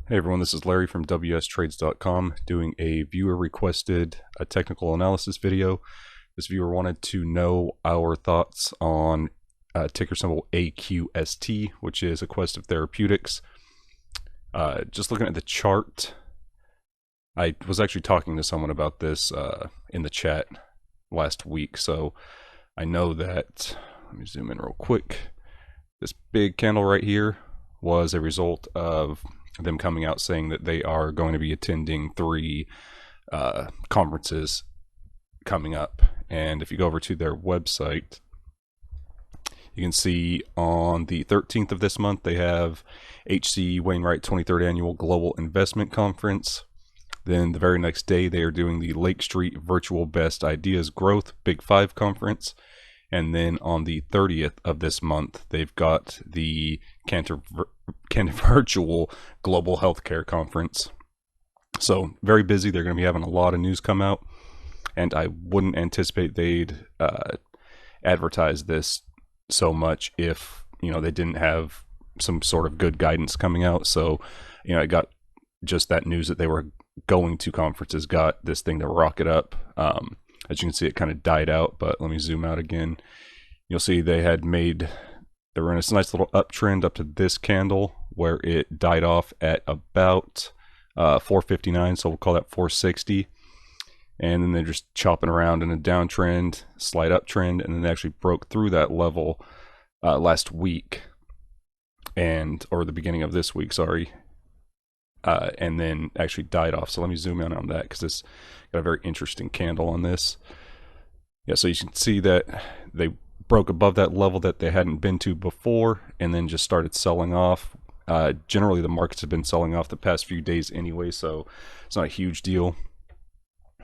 Hey everyone, this is Larry from wstrades.com doing a viewer requested technical analysis video. This viewer wanted to know our thoughts on ticker symbol AQST, which is Aquestive Therapeutics. Just looking at the chart, I was actually talking to someone about this in the chat last week, so I know that, let me zoom in real quick, this big candle right here was a result of them coming out saying that they are going to be attending 3 conferences coming up. And if you go over to their website, you can see on the 13th of this month they have H.C. Wainwright 23rd Annual Global Investment Conference. Then the very next day they are doing the Lake Street Virtual Best Ideas Growth Big 5 Conference. And then on the 30th of this month, they've got the Cantor Virtual Global Healthcare Conference. So very busy. They're going to be having a lot of news come out. And I wouldn't anticipate they'd advertise this so much if, they didn't have some sort of good guidance coming out. So, I got just that news that they were going to conferences, got this thing to rocket up. As you can see, it kind of died out, but let me zoom out again. You'll see they were in a nice little uptrend up to this candle where it died off at about 459, so we'll call that 460. And then they're just chopping around in a downtrend, slight uptrend, and then they actually broke through that level last week, or the beginning of this week, sorry. And then actually died off. So let me zoom in on that because it's got a very interesting candle on this. Yeah, so you can see that they broke above that level that they hadn't been to before and then just started selling off. Generally, the markets have been selling off the past few days anyway, so it's not a huge deal.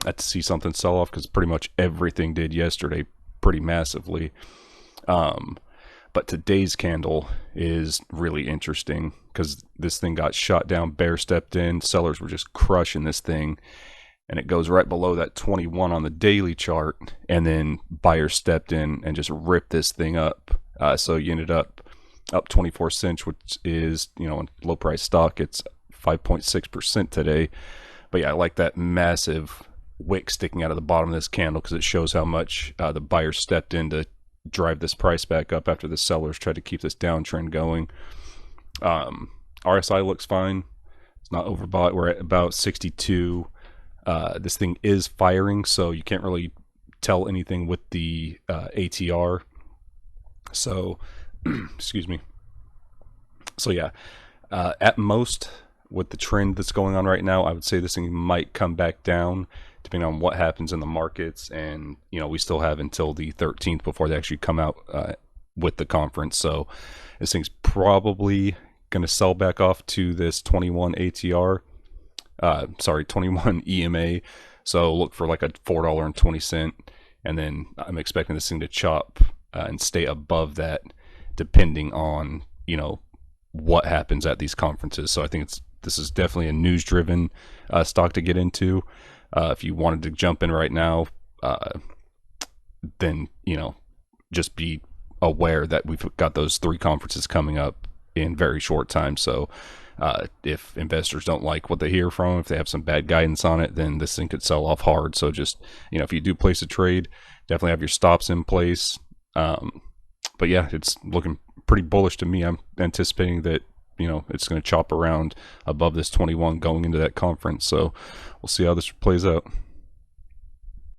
I had to see something sell off because pretty much everything did yesterday pretty massively. But today's candle is really interesting because this thing got shot down, bear stepped in, sellers were just crushing this thing, and it goes right below that 21 on the daily chart, and then buyers stepped in and just ripped this thing up. So you ended up 24 cents, which is, in low price stock, it's 5.6% today. But yeah, I like that massive wick sticking out of the bottom of this candle because it shows how much the buyers stepped in to drive this price back up after the sellers tried to keep this downtrend going. RSI looks fine. It's not overbought. We're at about 62. This thing is firing, so you can't really tell anything with the ATR. So, excuse me. So yeah, at most, with the trend that's going on right now, I would say this thing might come back down depending on what happens in the markets. And, we still have until the 13th before they actually come out with the conference. So this thing's probably going to sell back off to this 21 ATR. 21 EMA. So look for like a $4.20. And then I'm expecting this thing to chop and stay above that depending on, what happens at these conferences. So I think this is definitely a news-driven stock to get into. If you wanted to jump in right now, then, just be aware that we've got those 3 conferences coming up in very short time. So if investors don't like what they hear from them, if they have some bad guidance on it, then this thing could sell off hard. So just, if you do place a trade, definitely have your stops in place. But yeah, it's looking pretty bullish to me. I'm anticipating that, it's going to chop around above this 21 going into that conference. So we'll see how this plays out.